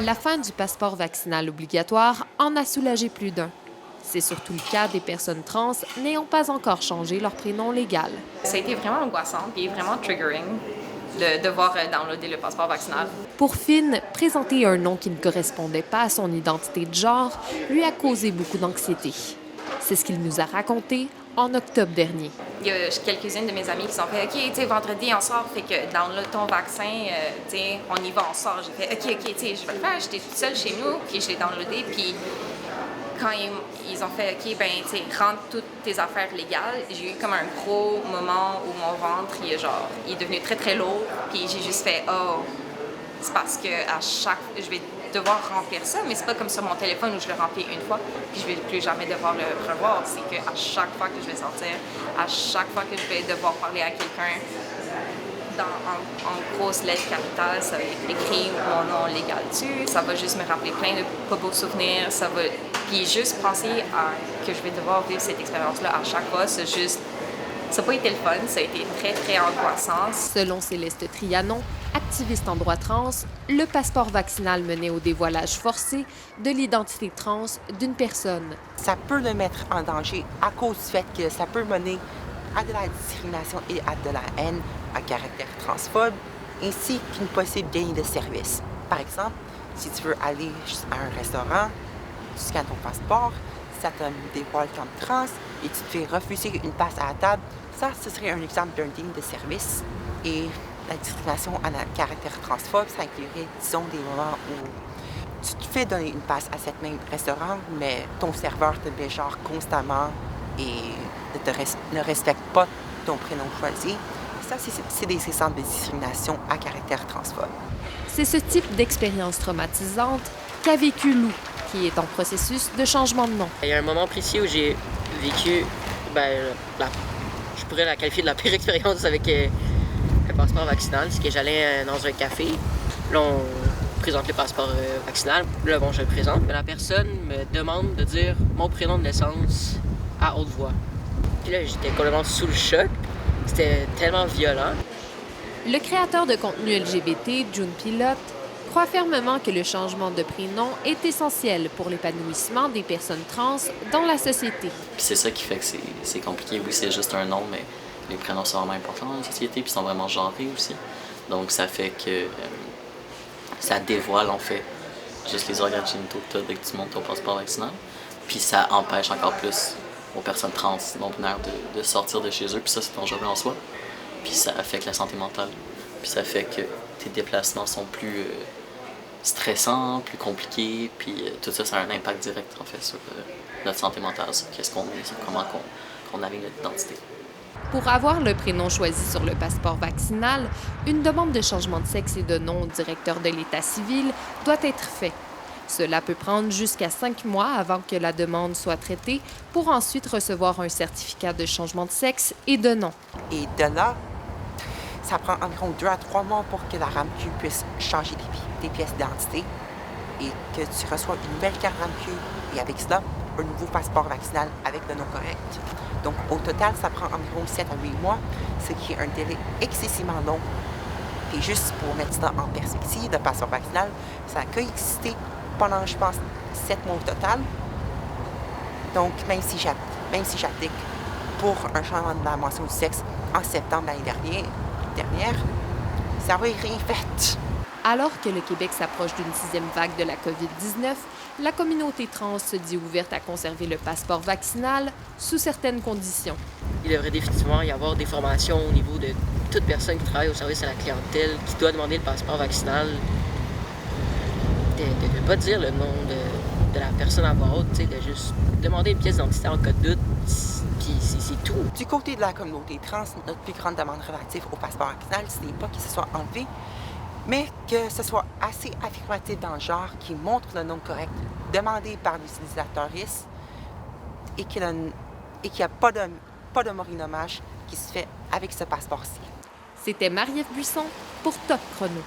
La fin du passeport vaccinal obligatoire en a soulagé plus d'un. C'est surtout le cas des personnes trans n'ayant pas encore changé leur prénom légal. Ça a été vraiment angoissant et vraiment triggering de devoir downloader le passeport vaccinal. Pour Finn, présenter un nom qui ne correspondait pas à son identité de genre lui a causé beaucoup d'anxiété. C'est ce qu'il nous a raconté en octobre dernier. Il y a quelques-unes de mes amies qui sont fait « OK, tu sais, vendredi, on sort, fait que download ton vaccin, tu sais, on y va, on sort. » J'ai fait « OK, tu sais, je vais le faire. » J'étais toute seule chez nous, puis je l'ai downloadé, puis quand ils ont fait « OK, ben, tu sais, rentre toutes tes affaires légales », j'ai eu comme un gros moment où mon ventre, il est devenu très, très lourd, puis j'ai juste fait « Oh, c'est parce que je vais devoir remplir ça, mais c'est pas comme sur mon téléphone où je le remplis une fois, puis je vais plus jamais devoir le revoir. C'est qu'à chaque fois que je vais sortir, à chaque fois que je vais devoir parler à quelqu'un, en grosses lettres capitales, ça va être écrit mon nom légal dessus, ça va juste me rappeler plein de pas beaux souvenirs, puis juste penser que je vais devoir vivre cette expérience-là à chaque fois, ça n'a pas été le fun, ça a été très, très angoissant. Selon Céleste Trianon, activiste en droit trans, le passeport vaccinal menait au dévoilage forcé de l'identité trans d'une personne. Ça peut le mettre en danger à cause du fait que ça peut mener à de la discrimination et à de la haine à caractère transphobe, ainsi qu'une possible gain de service. Par exemple, si tu veux aller à un restaurant, tu scannes ton passeport, ça te dévoile comme trans et tu te fais refuser une place à la table, ça, ce serait un exemple d'un gain de service. Et la discrimination à caractère transphobe, ça inclurait, disons, des moments où tu te fais donner une place à cet même restaurant, mais ton serveur te met genre constamment et ne respecte pas ton prénom choisi. Ça, c'est des exemples de discrimination à caractère transphobe. C'est ce type d'expérience traumatisante qu'a vécu Lou, qui est en processus de changement de nom. Il y a un moment précis où j'ai vécu, je pourrais la qualifier de la pire expérience avec le passeport vaccinal. C'est que j'allais dans un café, là on présente le passeport vaccinal, là bon je le présente, mais la personne me demande de dire mon prénom de naissance à haute voix. Puis là j'étais complètement sous le choc, c'était tellement violent. Le créateur de contenu LGBT, June Pilote, croit fermement que le changement de prénom est essentiel pour l'épanouissement des personnes trans dans la société. Puis c'est ça qui fait que c'est compliqué. Oui, c'est juste un nom, mais les prénoms sont vraiment importants dans la société, puis sont vraiment genrés aussi. Donc ça fait que ça dévoile en fait juste les organes génitaux que tu as dès que tu montes ton passeport vaccinal. Puis ça empêche encore plus aux personnes trans non-binaires de sortir de chez eux, puis ça c'est dangereux en soi. Puis ça affecte la santé mentale. Puis ça fait que tes déplacements sont plus stressants, plus compliqués, puis tout ça, ça a un impact direct en fait sur notre santé mentale, sur qu'est-ce qu'on est, sur comment qu'on navigue notre identité. Pour avoir le prénom choisi sur le passeport vaccinal, une demande de changement de sexe et de nom au directeur de l'État civil doit être faite. Cela peut prendre jusqu'à 5 mois avant que la demande soit traitée pour ensuite recevoir un certificat de changement de sexe et de nom. Et de là, ça prend environ 2 à 3 mois pour que la RAMQ puisse changer tes pièces d'identité et que tu reçois une nouvelle carte RAMQ et avec cela, un nouveau passeport vaccinal avec le nom correct. Donc, au total, ça prend environ 7 à 8 mois, ce qui est un délai excessivement long. Et juste pour mettre ça en perspective, le passeport vaccinal, ça a coexisté pendant, je pense, 7 mois au total. Donc, même si j'applique pour un changement de la mention du sexe en septembre l'année dernière, ça va rien fait. Alors que le Québec s'approche d'une 6e vague de la COVID-19, la communauté trans se dit ouverte à conserver le passeport vaccinal sous certaines conditions. Il devrait définitivement y avoir des formations au niveau de toute personne qui travaille au service à la clientèle, qui doit demander le passeport vaccinal, de ne pas dire le nom de la personne à voix haute, de juste demander une pièce d'identité en cas de doute, puis c'est tout. Du côté de la communauté trans, notre plus grande demande relative au passeport vaccinal, ce n'est pas qu'il se soit enlevé, mais que ce soit assez affirmatif dans le genre qui montre le nom correct demandé par l'utilisatrice et qu'il n'y a pas de morinommage qui se fait avec ce passeport-ci. C'était Marie-Ève Buisson pour Top Chrono.